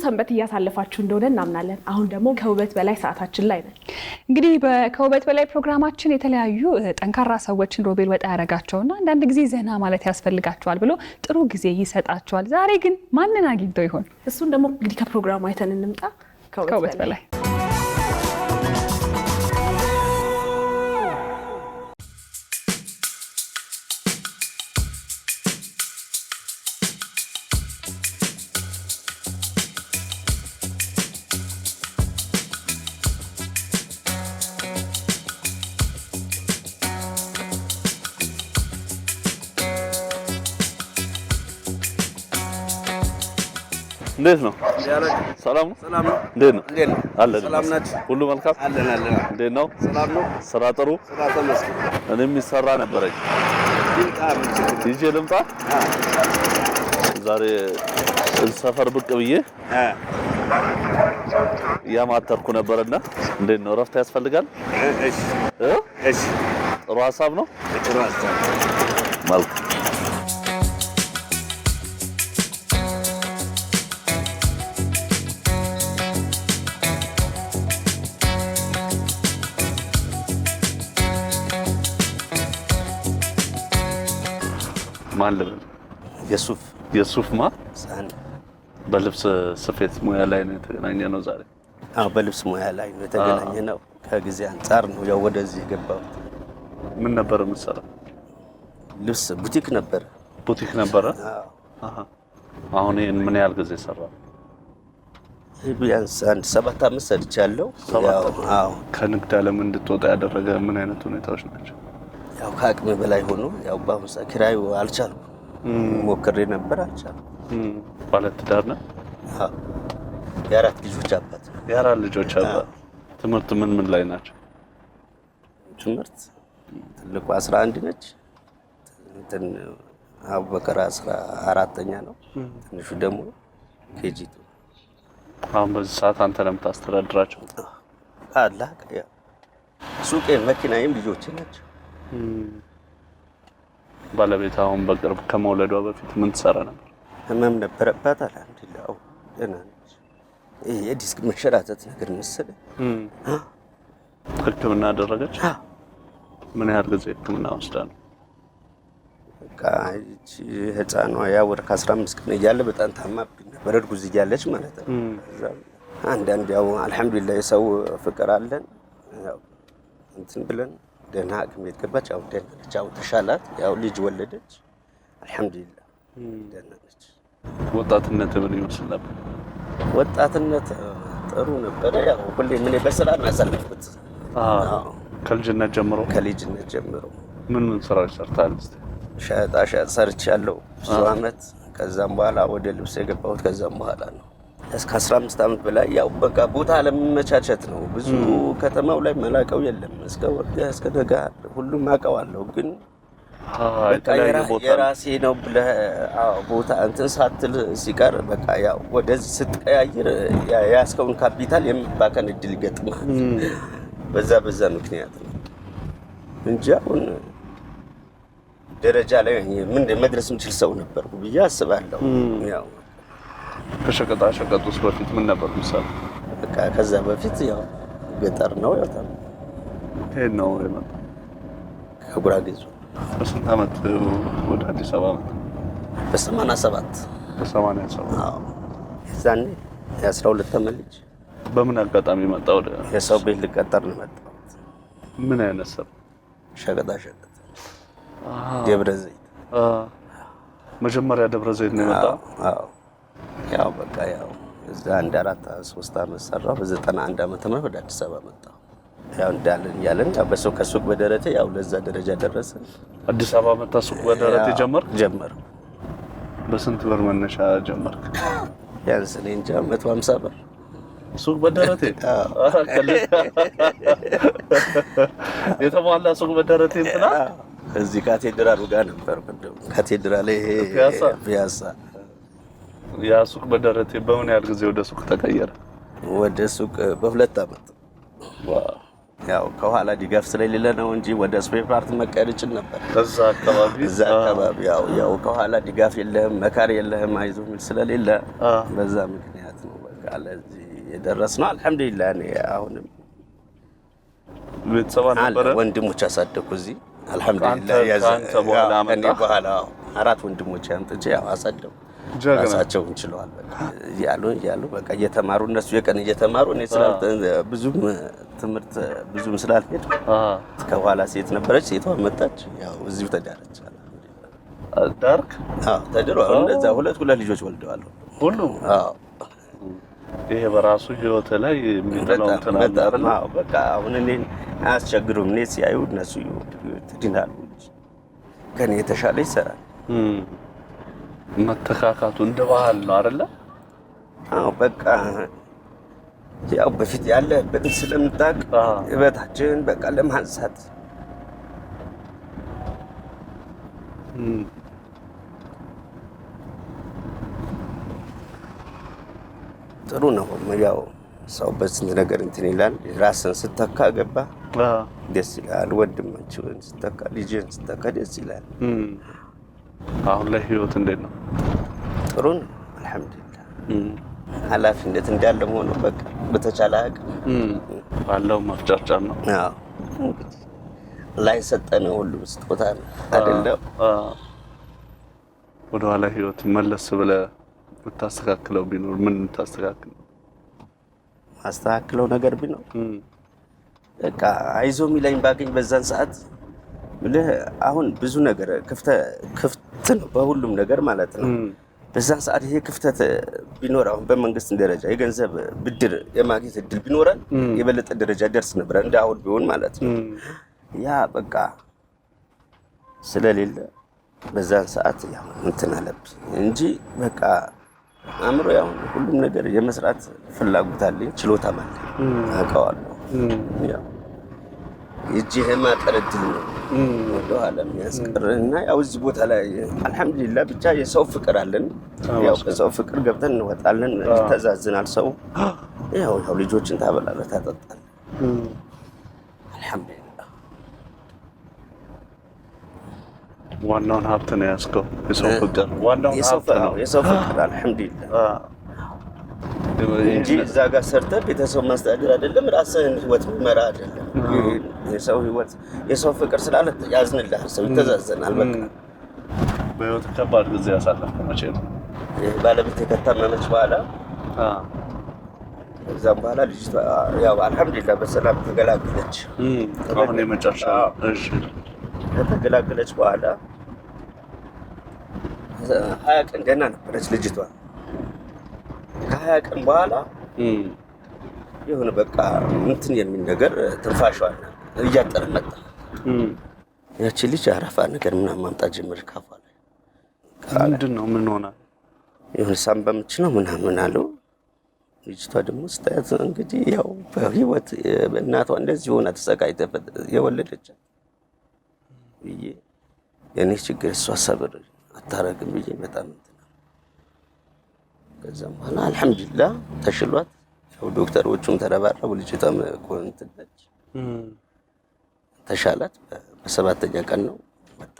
ሰንበት እያሳለፋችሁ እንደሆነ እናምናለን። አሁን ደግሞ ከውበት በላይ ሰዓታችን ላይ ነን። እንግዲህ ከውበት በላይ ፕሮግራማችን የተለያዩ ጠንካራ ሰዎችን ሮቤል ወጣ ያረጋቸውና አንዳንድ ጊዜ ዘና ማለት ያስፈልጋቸዋል ብሎ ጥሩ ጊዜ ይሰጣቸዋል። ዛሬ ግን ማንን አግኝቶ ይሆን? እሱን ደግሞ እንግዲህ ከፕሮግራሙ አይተን እንምጣ። ከውበት በላይ እንዴት ነው? ሰላም ነው? ሰላም ነው። እንዴት ነው? አለን። ሰላም ናችሁ? ሁሉ መልካም? አለን። እንዴት ነው? ሰላም ነው። ስራ ጥሩ? ስራ ተመስገን። እኔም ይሰራ ነበረኝ። ይዤ ልምጣ? ዛሬ ሰፈር ብቅ ብዬ ያማተርኩ ነበርና እንዴት ነው? እረፍት ያስፈልጋል? እሺ። ጥሩ ሀሳብ ነው? ጥሩ ሀሳብ። መልካም። ማለበ የሱፍማ ሳን በልብስ ስፌት ሙያ ላይ ነው የተገናኘነው ዛሬ። በልብስ ሙያ ላይ ነው የተገናኘነው። ከጊዜ አንፃር ነው ያው ወደዚህ ገባሁት። ምን ነበር የምትሰራው? ልብስ ቡቲክ ነበር። ቡቲክ ነበረ? አሁን ይሄን ምን ያህል ጊዜ ሰራ? ቢያንስ 7 ዓመት ሰርቻለሁ። ያው ከንግድ ዓለም እንድትወጣ ያደረገ ምን አይነት ሁኔታዎች ናቸው? ያው ከአቅሜ በላይ ሆኖ ያው በአሁኑ ሰዓት ኪራዩ አልቻልኩም። ሞክሬ ነበር አልቻልኩም። ባለ ትዳር ነህ? የአራት ልጆች አባት። የአራት ልጆች አባት። ትምህርት ምን ላይ ናቸው? ትምህርት ትልቁ 11 ነች። አቡበከር 14ኛ ነው። ትንሹ ደግሞ ኬጂ። አሁን በዚህ ሰዓት አንተ ለምን ታስተዳድራቸው? አላህ ያው ሱቄ መኪናዬም ልጆቼ ናቸው። ባለቤት አሁን በቅርብ ከመውለዷ በፊት ምን ትሰራ ነበር? ህመም ነበረባት። አልሐምዱሊላህ ደህና ነች። ይሄ የዲስክ መሸራተት ነገር መሰለኝ። ህክምና አደረገች? ምን ያህል ጊዜ ህክምና ወስዳ ነው? በቃ እቺ ህፃኗ ያው ወር ከ15 ቀን እያለ በጣም ታማብኝ ነበር። እርጉዝ እያለች ማለት ነው። አንዳንድ ያው አልሐምዱሊላህ የሰው ፍቅር አለን። ያው እንትን ብለን ደህና ሐኪም ቤት ገባች። ያው ደህና ነች። ያው ተሻላት። ያው ልጅ ወለደች። አልሐምዱሊላህ ደህና ነች። ወጣትነት ምን ይመስል ነበር? ወጣትነት ጥሩ ነበር። ያው ሁሌ ምን በስራ ነው ያሳለፍኩት። ከልጅነት ጀምሮ? ከልጅነት ጀምሮ። ምን ስራዎች ሰርታል? እስቲ ሸጣ ሰርቻለሁ ብዙ አመት። ከዛም በኋላ ወደ ልብስ የገባሁት ከዛም በኋላ ነው። እስከ 15 አመት በላይ ያው በቃ ቦታ ለመመቻቸት ነው። ብዙ ከተማው ላይ መላቀው የለም። እስከ ወርደ እስከ ደጋ ሁሉም አቀዋለሁ። ግን በቃ የራሴ ነው ብለህ ቦታ እንትን ሳትል ሲቀር በቃ ያው ወደዚህ ስትቀያየር ያስከውን ካፒታል የምባከን እድል ይገጥማል። በዛ ምክንያት ነው እንጂ አሁን ደረጃ ላይ ምን መድረስ የምችል ሰው ነበርኩ ብዬ አስባለሁ። ያው ከሸቀጣ ሸቀጥ ውስጥ በፊት ምን ነበር ምሳሌ? በቃ ከዛ በፊት ያው ገጠር ነው ያው ነው የመጣው ከጉራጌ ዞን። በስንት አመት ወደ አዲስ አበባ መጣ? በ87 አዎ። እዛኔ የ12 ዓመት ልጅ። በምን አጋጣሚ መጣ? ወደ የሰው ቤት ልቀጠር ነው መጣሁት። ምን አይነት ሰው? ሸቀጣ ሸቀጥ ደብረ ዘይት። መጀመሪያ ደብረ ዘይት ነው የመጣው? አዎ። ያው በቃ ያው እዛ 3 አመት ሰራሁ። በ91 ዓመተ ምህረት ወደ አዲስ አበባ መጣሁ። ያው እንዳለን ያለን ያው በሰው ከሱቅ በደረቴ ያው ለዛ ደረጃ ደረሰ። አዲስ አበባ መጣ ሱቅ በደረቴ ጀመር። በስንት ብር መነሻ ጀመርክ? ያንስ እኔ እንጃ 150 ብር ሱቅ በደረቴ። የተሟላ ሱቅ በደረቴ እንትና እዚህ ካቴድራሉ ጋር ነበር። ካቴድራል ይሄ ፒያሳ። ያ ሱቅ በደረቴ በምን ያህል ጊዜ ወደ ሱቅ ተቀየረ? ወደ ሱቅ በ2 አመት። ያው ከኋላ ድጋፍ ስለሌለ ነው እንጂ ወደ ስፔር ፓርት መቀየር ይችል ነበር። እዛ አካባቢ ያው ከኋላ ድጋፍ የለህም፣ መካር የለህም፣ አይዞህ የሚል ስለሌለ በዛ ምክንያት ነው። በቃ ለዚህ የደረስነው አልሐምዱሊላህ። እኔ አሁንም ቤተሰብ ነበረ ወንድሞች አሳደኩ እዚህ አልሐምዱሊላህ። እኔ በኋላ 4 ወንድሞች አምጥቼ ያው አሳደኩ። ራሳቸውን ችለዋል በቃ እያሉ በቃ እየተማሩ እነሱ የቀን እየተማሩ እኔ ብዙም ትምህርት ብዙም ስላልሄድ ከኋላ ሴት ነበረች። ሴቷ መጣች፣ ያው እዚሁ ተዳረች። ዳርክ ተድሮ አሁን እንደዛ ሁለት ልጆች ወልደዋል ሁሉም። ይሄ በራሱ ህይወት ላይ የሚጠላው ተናገር። በቃ አሁን እኔን አያስቸግሩም። እኔ ሲያዩ እነሱ ትድናሉ እንጂ ከኔ የተሻለ ይሰራል። መተካካቱ እንደ ባህል ነው አይደለ? አዎ በቃ ያው በፊት ያለበትን ስለምታውቅ እበታችን በቃ ለማንሳት ጥሩ ነው። ያው ሰው በስንት ነገር እንትን ይላል። ራስን ስተካ ገባ ደስ ይላል። ወንድማችን ስተካ፣ ልጅን ስተካ ደስ ይላል። አሁን ላይ ህይወት እንዴት ነው? ጥሩ ነው አልሐምዱሊላህ። ኃላፊነት እንዳለ ሆኖ በቃ በተቻለ አቅም ባለው መፍጨርጨር ነው። አዎ እንግዲህ ላይ ሰጠነው ሁሉ ስጦታ ነው አይደለም። ወደ ኋላ ህይወት መለስ ብለህ የምታስተካክለው ቢኖር ምን ታስተካክል? ማስተካክለው ነገር ቢኖር በቃ አይዞ የሚለኝ ባገኝ በዛን ሰዓት ብለህ አሁን ብዙ ነገር ክፍት ነው በሁሉም ነገር ማለት ነው። በዛን ሰዓት ይሄ ክፍተት ቢኖር አሁን በመንግስት ደረጃ የገንዘብ ብድር የማግኘት እድል ቢኖረን የበለጠ ደረጃ ደርስ ነበር እንደ አሁን ቢሆን ማለት ነው። ያ በቃ ስለሌለ በዛን ሰዓት ያው እንትን አለብኝ እንጂ በቃ አምሮ ያው ሁሉም ነገር የመስራት ፍላጎት አለኝ፣ ችሎታም አለኝ፣ አውቀዋለሁ። ያው እጅህ ማጠረድል ነው ወደ ኋላ የሚያስቀርና ያው እዚህ ቦታ ላይ አልሐምዱሊላህ ብቻ የሰው ፍቅር አለን። ያው ከሰው ፍቅር ገብተን እንወጣለን፣ ተዛዝናል። ሰው ያው ልጆችን ታበላለህ፣ ታጠጣለህ። አልሐምዱሊላህ ዋናውን ሀብት ነው ያስከው የሰው ፍቅር። ዋናውን ሀብት ነው የሰው ፍቅር አልሐምዱሊላህ እንጂ እዛ ጋር ሰርተህ ቤተሰብ ማስተዳደር አይደለም፣ ራስህን ህይወት መራ አይደለም። የሰው ህይወት የሰው ፍቅር ስላለ ያዝንልሃል፣ ሰው ይተዛዘናል። በቃ በህይወት ከባድ ጊዜ ያሳለፍኩ መቼ ነው? ባለቤት ከታመመች በኋላ ከዛም በኋላ ልጅቷ ያው አልሐምዱሊላህ በሰላም ተገላገለች። አሁን የመጨረሻ እሺ ከተገላገለች በኋላ 20 ቀን ደህና ነበረች ልጅቷ። ከ20 ቀን በኋላ የሆነ በቃ እንትን የሚል ነገር ትንፋሿን እያጠረ መጣ። ያቺ ልጅ አረፋ ነገር ምናምን ማምጣት ጀመረች ካፏ ላይ። ምንድን ነው ምን ሆነ? የሆነ ሳምባ ምች ነው ምናምን አለው። ልጅቷ ደግሞ ስታያት እንግዲህ ያው በህይወት እናቷ እንደዚህ ሆና ተሰቃይታ የወለደች ብዬ የኔ ችግር እሷ ሰብር አታረግም ብዬ በጣም ከዛም በኋላ አልሐምዱሊላህ ተሽሏት ያው ዶክተሮቹም ተረባረቡ። ልጅቷም ቆንጥነች ተሻላት። በ7ኛ ቀን ነው መጣ።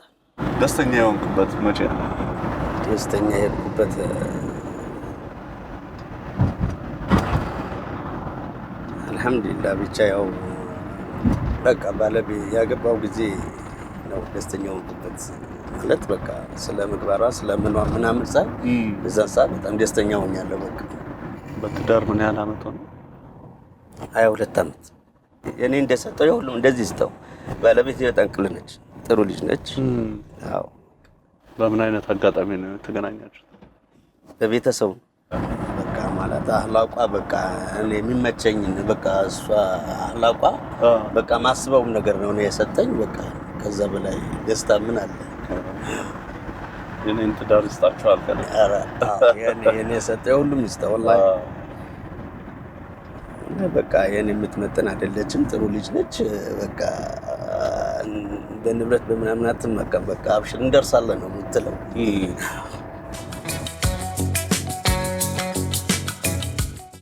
ደስተኛ የሆንኩበት መቼ ነው? ደስተኛ የሆንኩበት አልሐምዱሊላህ ብቻ ያው በቃ ባለቤት ያገባው ጊዜ ነው ደስተኛ የሆንኩበት ማለት በቃ ስለ ምግባሯ ስለ ምናምን ሳይ በዛ ሰዓት በጣም ደስተኛ ሆኛለሁ። በቃ በትዳር ምን ያህል አመት ሆነ? 22 አመት። የኔ እንደሰጠው ሁሉም እንደዚህ ስጠው። ባለቤት በጣም ቅል ነች፣ ጥሩ ልጅ ነች። አዎ። በምን አይነት አጋጣሚ ነው የተገናኛችሁት? በቤተሰቡ በቃ ማለት አህላቋ በቃ እኔ የሚመቸኝ በቃ እሷ አህላቋ በቃ ማስበውም ነገር ነው የሰጠኝ። በቃ ከዛ በላይ ደስታ ምን አለ? የኔን ትዳር ይስጣችኋል ከነ የኔ ሰጠው ሁሉም ይስጣው ወላሂ። በቃ የኔ የምትመጥን አይደለችም፣ ጥሩ ልጅ ነች። በቃ በንብረት በምናምን አትመቀም። በቃ አብሽር እንደርሳለን ነው የምትለው።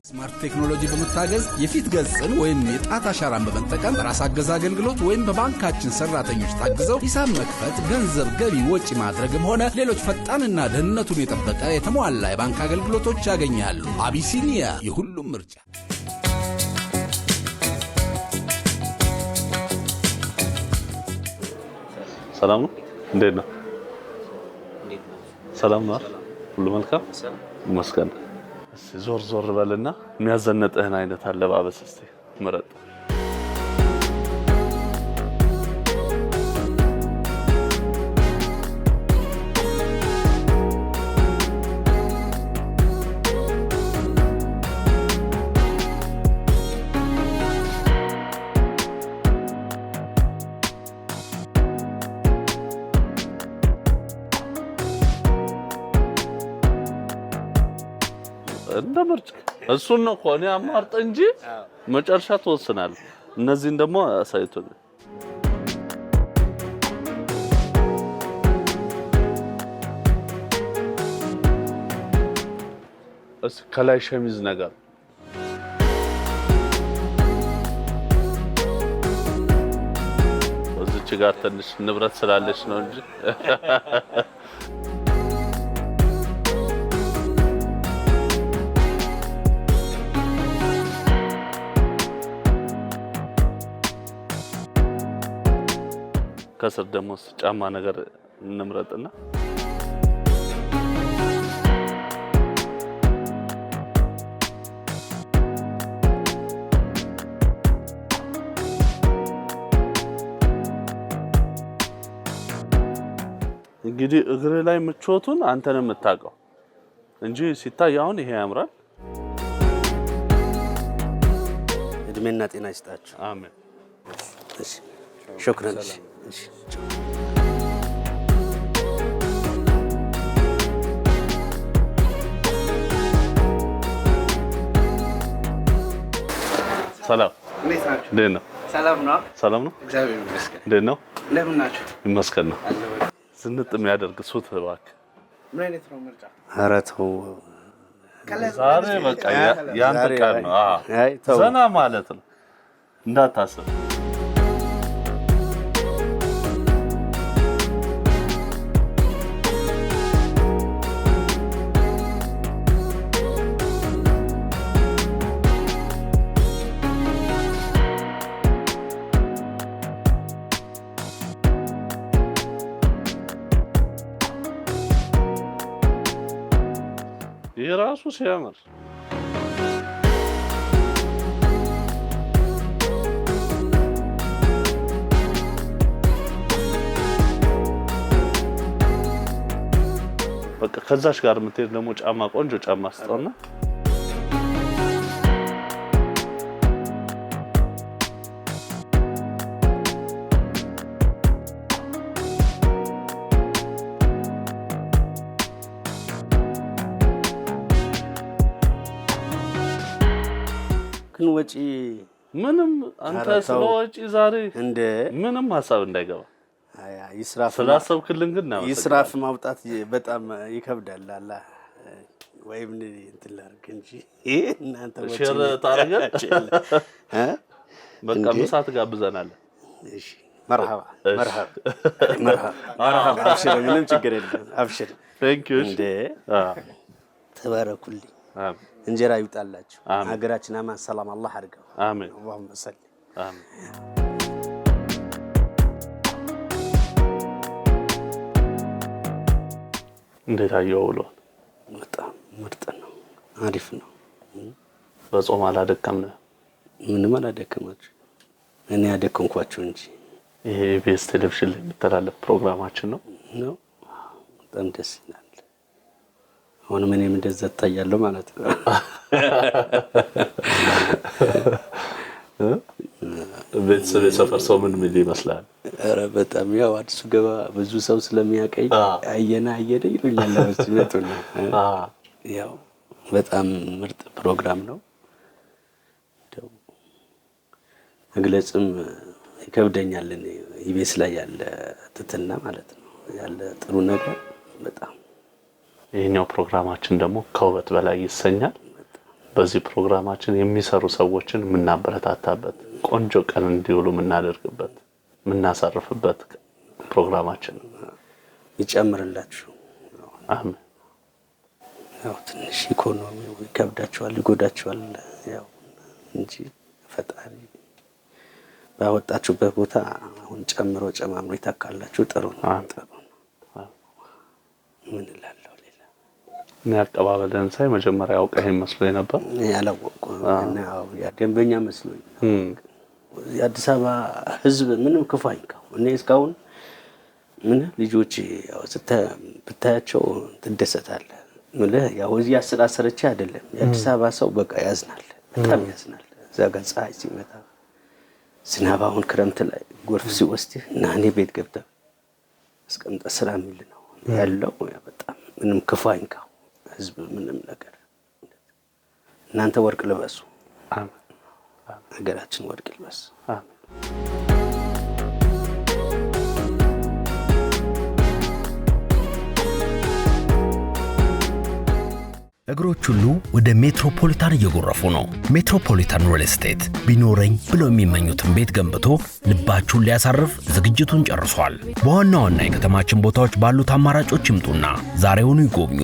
ስማርት ቴክኖሎጂ በመታገዝ የፊት ገጽን ወይም የጣት አሻራን በመጠቀም ራስ አገዝ አገልግሎት ወይም በባንካችን ሰራተኞች ታግዘው ሂሳብ መክፈት፣ ገንዘብ ገቢ ወጪ ማድረግም ሆነ ሌሎች ፈጣንና ደህንነቱን የጠበቀ የተሟላ የባንክ አገልግሎቶች ያገኛሉ። አቢሲኒያ የሁሉም ምርጫ። ሰላም ነው? እንዴት ነው? ሰላም ነው? ሁሉ መልካም ይመስገን። እስቲ ዞር ዞር በልና የሚያዘነጥህን አይነት አለባበስ እስቲ ምረጥ። እንደ ምርጫ እሱን ነው እኮ እኔ አማርጥ እንጂ መጨረሻ ተወስናለህ። እነዚህን ደግሞ አሳይቶኝ እስ ከላይ ሸሚዝ ነገር እዚች ጋር ትንሽ ንብረት ስላለች ነው እንጂ ከስር ደግሞ ጫማ ነገር እንምረጥና እንግዲህ እግር ላይ ምቾቱን አንተ ነህ የምታውቀው እንጂ ሲታይ አሁን ይሄ ያምራል። እድሜና ጤና ይስጣችሁ። አሜን። እሺ ሹክራን። እሺ ሰላም እንዴት ነው? ሰላም ነው። ሰላም ነው። እግዚአብሔር ይመስገን። እንዴት ነው? ለምን ናችሁ? ይመስገን ነው። ዝንጥ የሚያደርግ ሱት እባክህ። ምን አይነት ነው ምርጫ? ኧረ ተው ዛሬ በቃ ያንተ ቀን ነው። ዘና ማለት ነው እንዳታስብ። የራሱ ሲያምር በቃ ከዛሽ ጋር የምትሄድ ደግሞ ጫማ ቆንጆ ጫማ ስጠውና ግን ወጪ ምንም አንተ ስለወጪ ዛሬ እንደ ምንም ሀሳብ እንዳይገባ ይስራፍ ስላሰብክልን ግን ነው ይስራፍ ማውጣት በጣም ይከብዳል። አላ ወይም እንትን ላድርግ እንጂ እናንተ ወጪ ሼር ታረጋለህ በቃ ምሳ ትጋብዘናለህ። እሺ መርሐባ መርሐባ መርሐባ አብሽር፣ ምንም ችግር የለም አብሽር። ቴንክ ዩ እንደ ተባረኩልኝ። እንጀራ ይውጣላችሁ። ሀገራችን አማን ሰላም አላህ አድርገው። አሜን። اللهم صل አሜን። እንዴት አየው ብሎ በጣም ምርጥ ነው፣ አሪፍ ነው። በጾም አላደከምነ? ምንም አላደከማችሁ፣ እኔ ያደከምኳችሁ እንጂ። ይሄ ኢቢኤስ ቴሌቪዥን ላይ የሚተላለፍ ፕሮግራማችን ነው ነው። በጣም ደስ ይላል። አሁን ምንም እንደዛ ታያለው ማለት ነው። ቤተሰብ የሰፈር ሰው ምን ይመስላል? ኧረ በጣም ያው አዲሱ ገባ ብዙ ሰው ስለሚያቀይ አየና ይሉኛል። ለምስመቱ ነው። ያው በጣም ምርጥ ፕሮግራም ነው። ደው መግለጽም ይከብደኛል። ኢቢኤስ ላይ ያለ ትትና ማለት ነው ያለ ጥሩ ነገር በጣም ይሄኛው ፕሮግራማችን ደግሞ ከውበት በላይ ይሰኛል። በዚህ ፕሮግራማችን የሚሰሩ ሰዎችን የምናበረታታበት ቆንጆ ቀን እንዲውሉ የምናደርግበት የምናሳርፍበት ፕሮግራማችን ይጨምርላችሁ። አሜን። ያው ትንሽ ኢኮኖሚው ይከብዳችኋል ይጎዳችኋል ያው እንጂ ፈጣሪ ባወጣችሁበት ቦታ አሁን ጨማምሮ ይተካላችሁ። ጥሩ ነው። ምን እላለሁ ሌላ እኔ አቀባበልን ሳይ መጀመሪያ አውቀህ መስሎኝ ነበር። ያላወቁ እና ያ ደንበኛ መስሎኝ የአዲስ አበባ ህዝብ ምንም ክፉ አይንካው። እኔ እስካሁን ምን ልጆች ያው ብታያቸው ትደሰታለህ። ያው እዚህ አሰራሰረች አይደለም የአዲስ አበባ ሰው በቃ ያዝናል፣ በጣም ያዝናል። እዛ ጋር ፀሐይ ሲመታ ዝናብ አሁን ክረምት ላይ ጎርፍ ሲወስድህ እና እኔ ቤት ገብተህ አስቀምጠህ ስራ የሚል ነው ያለው። በጣም ምንም ክፉ አይንካው ህዝብ ምንም ነገር። እናንተ ወርቅ ልበሱ። አሜን። ሀገራችን ወርቅ ልበስ። አሜን። እግሮች ሁሉ ወደ ሜትሮፖሊታን እየጎረፉ ነው። ሜትሮፖሊታን ሪል ስቴት ቢኖረኝ ብለው የሚመኙትን ቤት ገንብቶ ልባችሁን ሊያሳርፍ ዝግጅቱን ጨርሷል። በዋና ዋና የከተማችን ቦታዎች ባሉት አማራጮች ይምጡና ዛሬውኑ ይጎብኙ።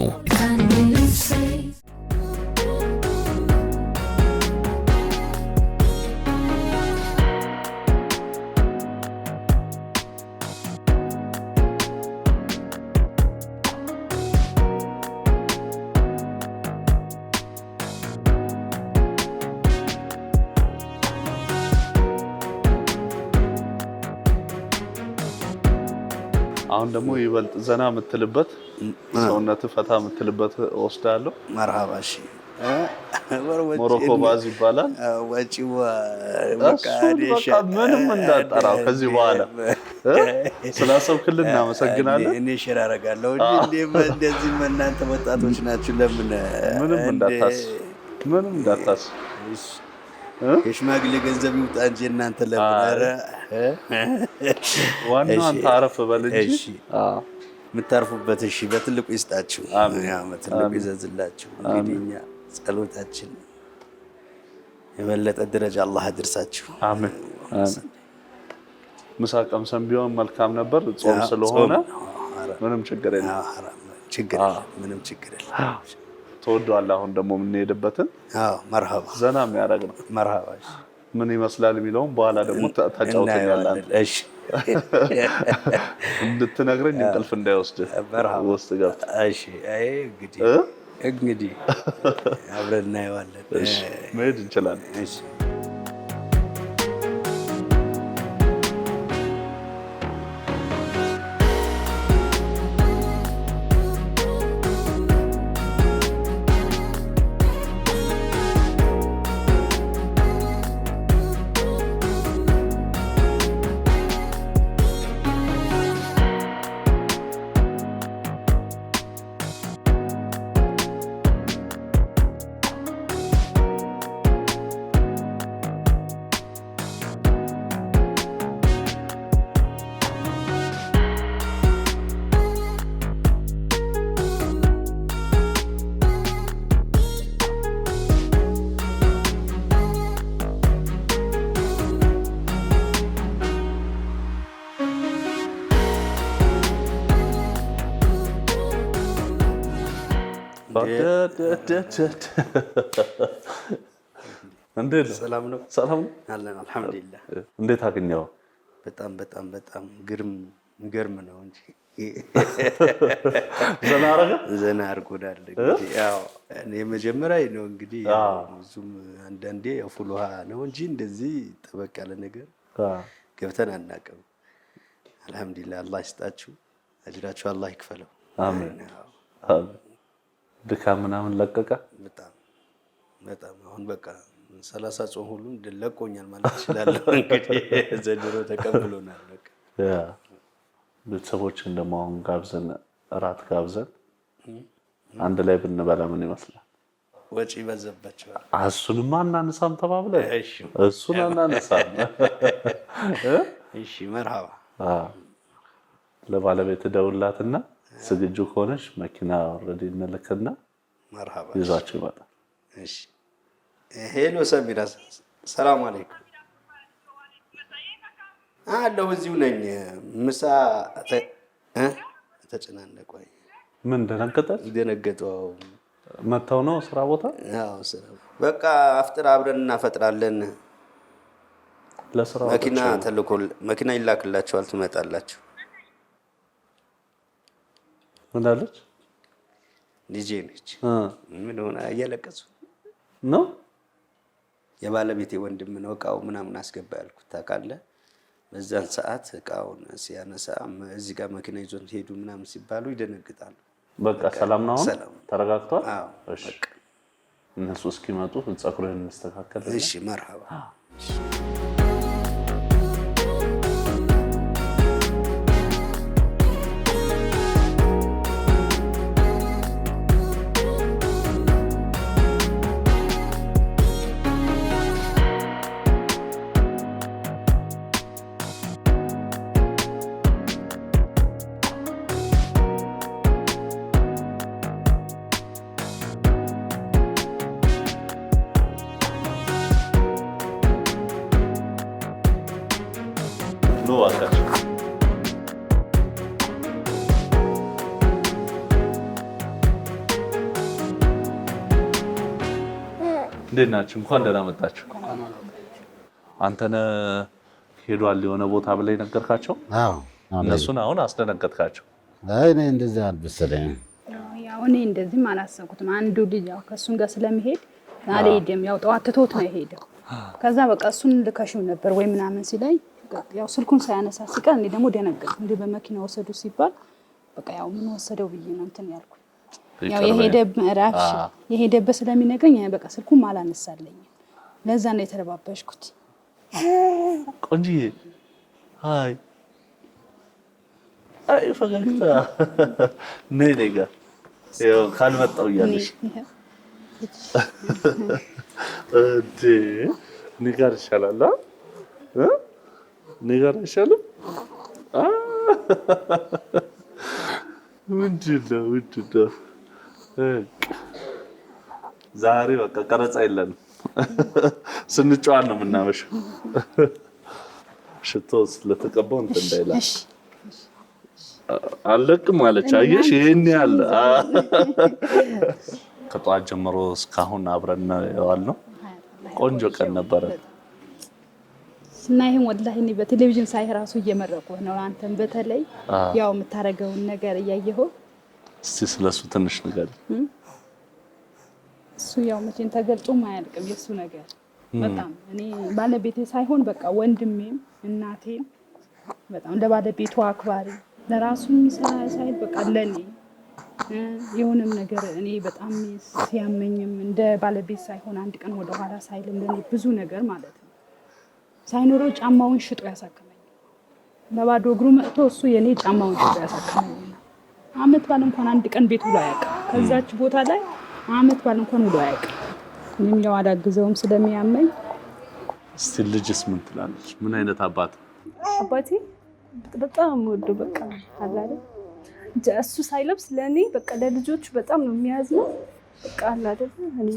አሁን ደግሞ ይበልጥ ዘና የምትልበት ሰውነት ፈታ የምትልበት ወስዳለሁ። መርሃባ እሺ። ሞሮኮ ባዝ ይባላል። ወጪው በቃ ምንም እንዳጠራው ከዚህ በኋላ ስላሰብክልን እናመሰግናለን። እኔ ሼር አደርጋለሁ እንጂ እንደዚህ እናንተ ወጣቶች ናችሁ። ለምን ምንም እንዳታስ የሽማግሌ ገንዘብ ይውጣ እንጂ እናንተ ለምን? ኧረ ዋናው አንተ አረፍ በል እንጂ የምታርፉበት እሺ በትልቁ ይስጣችሁ። አሜን። በትልቁ ይዘዝላችሁ። እንግዲህ እኛ ጸሎታችን የበለጠ ደረጃ አላህ ያድርሳችሁ። አሜን። ምሳ ቀምሰን ቢሆን መልካም ነበር። ጾም ስለሆነ ምንም ችግር የለም። ምንም ችግር የለም። ተወዷል። አሁን ደግሞ የምንሄድበትን መርሃባ ዘና የሚያደርግ ነው። መርሃባ ምን ይመስላል የሚለውን በኋላ ደግሞ ታጫውተኛለህ። እሺ እንድትነግረኝ እንቅልፍ እንዳይወስድ ውስጥ ገብተህ። እሺ እንግዲህ አብረን እናየዋለን። እሺ መሄድ እንችላለን። እሺ እንዴት ሰላም ነው? ሰላም አለን አልሐምዱሊላህ። እንዴት አገኘው? በጣም ግርም ነው እንጂ ዘና አድርጎናል። እንግዲህ ያው እኔ መጀመሪያ ነው እንግዲህ ብዙም አንዳንዴ ፉል ውሃ ነው እንጂ እንደዚህ ጠበቅ ያለ ነገር ገብተን አናውቅም። አልሐምዱሊላህ አላህ ይስጣችሁ፣ አጅራችሁ አላህ ይክፈለው። አሜን። ድካም ምናምን ለቀቀ? በጣም አሁን በቃ 30 ጾም ሁሉ ለቆኛል ማለት ይችላል። እንግዲህ ዘንድሮ ተቀብሎናል። በቃ ቤተሰቦችን ደግሞ አሁን ጋብዘን እራት ጋብዘን አንድ ላይ ብንበላ ምን ይመስላል? ወጪ በዘባቸዋል። እሱንማ እናነሳም ተባብለን እሱን እናነሳም። እሺ መርሃባ። ለባለቤት ደውላትና ዝግጁ ከሆነች መኪና ኦልሬዲ እንልክና መርሃባ ይዟቸው ይመጣል። እሺ ሄሎ ሰሚራ፣ ሰላም አለይኩም። አለሁ እዚሁ ነኝ። ምሳ ተጨናነቀ። ምን ደነገጠች? ደነገጠው። መተው ነው ስራ ቦታ? አዎ ስራ። በቃ አፍጥር አብረን እናፈጥራለን። ለስራ መኪና ተልኮል፣ መኪና ይላክላችኋል፣ ትመጣላችሁ። ምን አለች? ልጄ ነች። ምን ሆነ? እያለቀሱ ነው። የባለቤቴ ወንድም ነው። እቃው ምናምን አስገባ ያልኩት ታውቃለህ። በዛን ሰዓት እቃውን ሲያነሳ እዚህ ጋር መኪና ይዞን ሄዱ ምናምን ሲባሉ ይደነግጣሉ። በቃ ሰላም ነው፣ ሰላም ተረጋግቷል። አዎ እሺ፣ እነሱ እስኪመጡ ፀጉርህን እንስተካከል። እሺ፣ መርሐባ። እንዴት ናችሁ? እንኳን ደህና መጣችሁ። አንተነህ ሄዷል የሆነ ቦታ ብለህ ነገርካቸው? አዎ። እነሱን አሁን አስደነገጥካቸው? አይ እኔ እንደዚህ አልመሰለኝም። ያው እኔ እንደዚህም አላሰብኩትም። አንዱ ልጅ ያው ከእሱን ጋር ስለሚሄድ አልሄድም፣ ያው ጠዋት ትቶት ነው የሄደው። ከዛ በቃ እሱን ልከሽው ነበር ወይ ምናምን ሲለኝ ያው ስልኩን ሳያነሳ ሲቀር እኔ ደግሞ ደነገጥኩ። እንደ በመኪና ወሰዱ ሲባል በቃ ያው ምን ወሰደው ብዬ ነው እንትን ያልኩት። ያው የሄደበት ስለሚነግረኝ በቃ ስልኩም አላነሳለኝም። ለዛ ነው የተረባበሽኩት። ቆንጂዬ አይ ፈገግታ ነይ ነይ ጋር ያው ካልመጣው እያለሽ እንዴ ንጋር ይሻላል ንጋር ይሻላል። ምንድነው ዛሬ በቃ ቀረጻ የለንም፣ ስንጫዋን ነው የምናመሸው። ሽቶ ስለተቀባው እንትን እንዳይላ አለቅም አለች። አየሽ ይሄን ያለ ከጧት ጀምሮ እስካሁን አብረን ነው። ቆንጆ ቀን ነበረ እና ይሄን ወላሂ እኔ በቴሌቪዥን ሳይ ራሱ እየመረቁህ ነው። አንተም በተለይ ያው የምታረገውን ነገር እያየኸው እስቲ ስለሱ ትንሽ ነገር እሱ ያው መቼም ተገልጾም አያልቅም የሱ ነገር በጣም እኔ ባለቤቴ ሳይሆን በቃ ወንድሜም እናቴም በጣም እንደ ባለቤቱ አክባሪ ለራሱ የሚሰራ ሳይል በቃ ለኔ የሆነም ነገር እኔ በጣም ሲያመኝም እንደ ባለቤት ሳይሆን አንድ ቀን ወደ ኋላ ሳይልም ለኔ ብዙ ነገር ማለት ነው። ሳይኖረው ጫማውን ሽጦ ያሳከመኝ በባዶ እግሩ መጥቶ እሱ የኔ ጫማውን ሽጦ ያሳከመኝ። አመት ባል እንኳን አንድ ቀን ቤት ውሎ አያውቅም። ከዛች ቦታ ላይ አመት ባል እንኳን ውሎ አያውቅም። እኔም ያው አላግዘውም ስለሚያመኝ። እስቲ ልጅስ ምን ትላለች? ምን አይነት አባት? አባቴ በጣም ወዶ በቃ አለ አይደል እሱ ሳይለብስ ለኔ በቃ ለልጆቹ በጣም ነው የሚያዝነው። በቃ አለ አይደል እኔ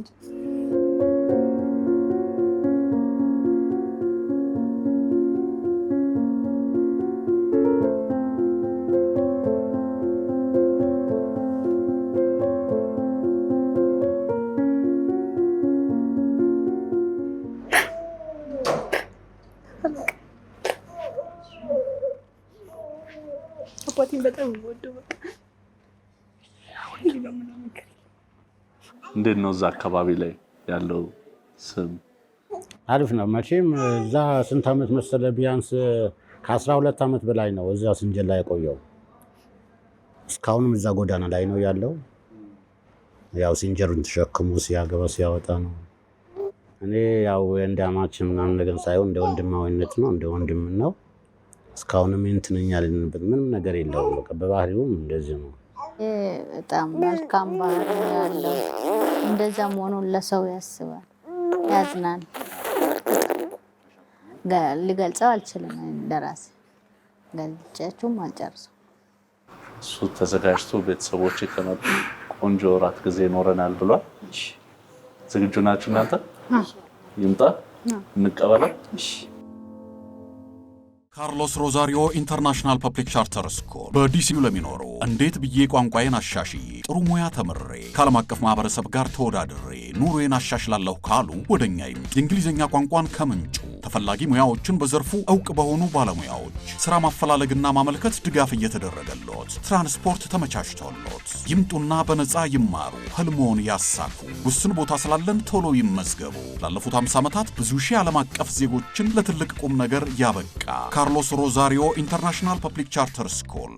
በጣም ወዶ በቃ እንዴት ነው እዛ አካባቢ ላይ ያለው ስም? አሪፍ ነው መቼም። እዛ ስንት ዓመት መሰለ? ቢያንስ ከ12 ዓመት በላይ ነው እዛ ስንጀላ የቆየው። እስካሁንም እዛ ጎዳና ላይ ነው ያለው። ያው ሲንጀሩን ተሸክሞ ሲያገባ ሲያወጣ ነው። እኔ ያው እንደ አማችን ምናምን ነገር ሳይሆን እንደ ወንድማዊነት ነው፣ እንደ ወንድም ነው። እስካሁንም እንትንኛ ልንበት ምንም ነገር የለውም። በቃ በባህሪውም እንደዚህ ነው። በጣም መልካም ባህሪ ያለው እንደዛ መሆኑን ለሰው ያስባል፣ ያዝናል። ልገልጸው አልችልም። እንደራሴ ገልጫችሁም አልጨርሰው። እሱ ተዘጋጅቶ ቤተሰቦች ከመጡ ቆንጆ እራት ጊዜ ይኖረናል ብሏል። ዝግጁ ናችሁ እናንተ? ይምጣ እንቀበለው። እሺ ካርሎስ ሮዛሪዮ ኢንተርናሽናል ፐብሊክ ቻርተር ስኩል በዲሲዩ ለሚኖሩ እንዴት ብዬ ቋንቋዬን አሻሽዬ ጥሩ ሙያ ተምሬ ከዓለም አቀፍ ማህበረሰብ ጋር ተወዳድሬ ኑሮዬን አሻሽላለሁ ካሉ ወደኛ የእንግሊዝኛ ቋንቋን ከምንጩ ተፈላጊ ሙያዎችን በዘርፉ ዕውቅ በሆኑ ባለሙያዎች ስራ ማፈላለግና ማመልከት ድጋፍ እየተደረገሎት ትራንስፖርት ተመቻችቶሎት ይምጡና በነፃ ይማሩ፣ ህልሞን ያሳኩ። ውስን ቦታ ስላለን ቶሎ ይመዝገቡ። ላለፉት 50 ዓመታት ብዙ ሺህ ዓለም አቀፍ ዜጎችን ለትልቅ ቁም ነገር ያበቃ ካርሎስ ሮዛሪዮ ኢንተርናሽናል ፐብሊክ ቻርተር ስኩል።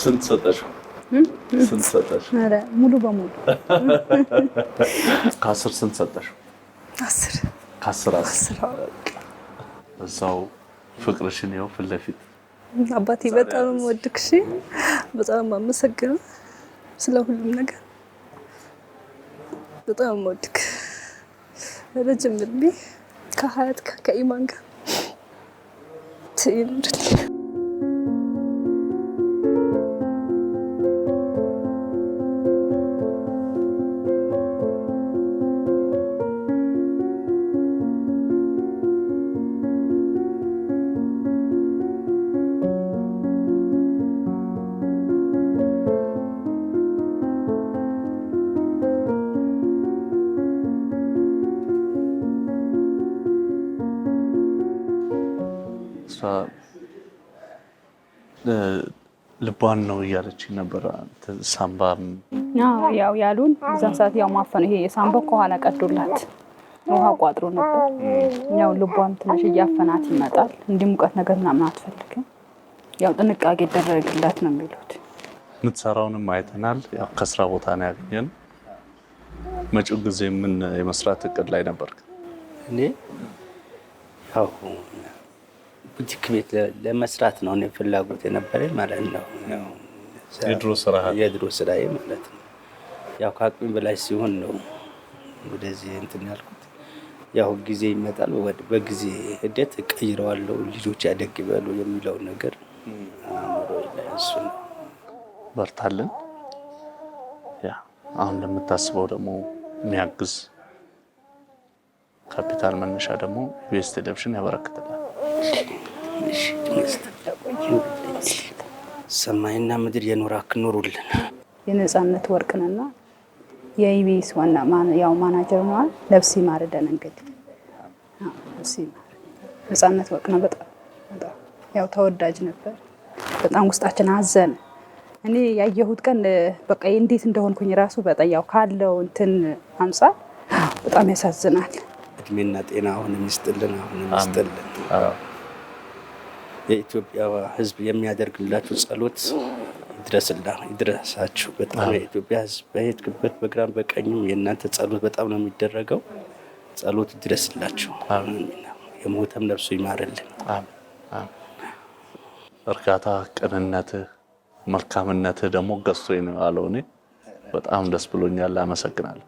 ስንት ሰጠሽው? ስንት ሰጠሽ? ኧረ ሙሉ በሙሉ ከ10 ስንት ሰጠሽው? 10 ከ10 እዛው ፍቅርሽን ይኸው ፊት ለፊት አባቴ በጣም ወድክሽ በጣም አመሰግናለሁ ስለ ሁሉም ነገር በጣም ወድክ ረጅም እድሜ ከሀያት ከኢማን ጋር ትይኑልኝ ልቧን ነው እያለች ነበር። ሳምባም ያው ያሉን እዛን ሰዓት ያው ማፈን ይሄ የሳምባው ከኋላ ቀዶላት ውሃ ቋጥሮ ነበር። ያው ልቧም ትንሽ እያፈናት ይመጣል። እንዲህ ሙቀት ነገር ምናምን አትፈልግም። ያው ጥንቃቄ ይደረግላት ነው የሚሉት። የምትሰራውንም አይተናል። ያው ከስራ ቦታ ነው ያገኘን። መጪው ጊዜ ምን የመስራት እቅድ ላይ ነበርክ? እኔ ያው ቡቲክ ቤት ለመስራት ነው እኔ ፍላጎት የነበረኝ ማለት ነው። የድሮ ስራዬ ማለት ነው። ያው ከአቅሜ በላይ ሲሆን ነው ወደዚህ እንትን ያልኩት። ያው ጊዜ ይመጣል፣ በጊዜ ሂደት እቀይረዋለሁ፣ ልጆች ያደግ ይበሉ የሚለው ነገር እሱ ነው። በርታለን። ያ አሁን እንደምታስበው ደግሞ የሚያግዝ ካፒታል መነሻ ደግሞ ኢቢኤስ ቴሌቪዥን ያበረክትላል። ሰማይና ምድር የኖራክ ኑሩልን። የነጻነት ወርቅንና የኢቢኤስ ዋና ያው ማናጀር ነው ነፍሲ ማርደን እንግዲህ ነፍሲ ነጻነት ወርቅ ነው። በጣም ያው ተወዳጅ ነበር። በጣም ውስጣችን አዘነ። እኔ ያየሁት ቀን በቃ እንዴት እንደሆንኩኝ ራሱ በጣም ያው ካለው እንትን አንፃር በጣም ያሳዝናል። እድሜና ጤና አሁን ይስጥልን፣ አሁን ይስጥልን። የኢትዮጵያ ሕዝብ የሚያደርግላችሁ ጸሎት ይድረሳችሁ። በጣም የኢትዮጵያ ሕዝብ በሄድክበት በግራም በቀኝም የእናንተ ጸሎት በጣም ነው የሚደረገው። ጸሎት ይድረስላችሁ። የሞተም ነፍሱ ይማርልን። እርጋታ፣ ቅንነትህ፣ መልካምነትህ ደግሞ ገዝቶኝ ነው ያለው። እኔ በጣም ደስ ብሎኛል። አመሰግናለሁ።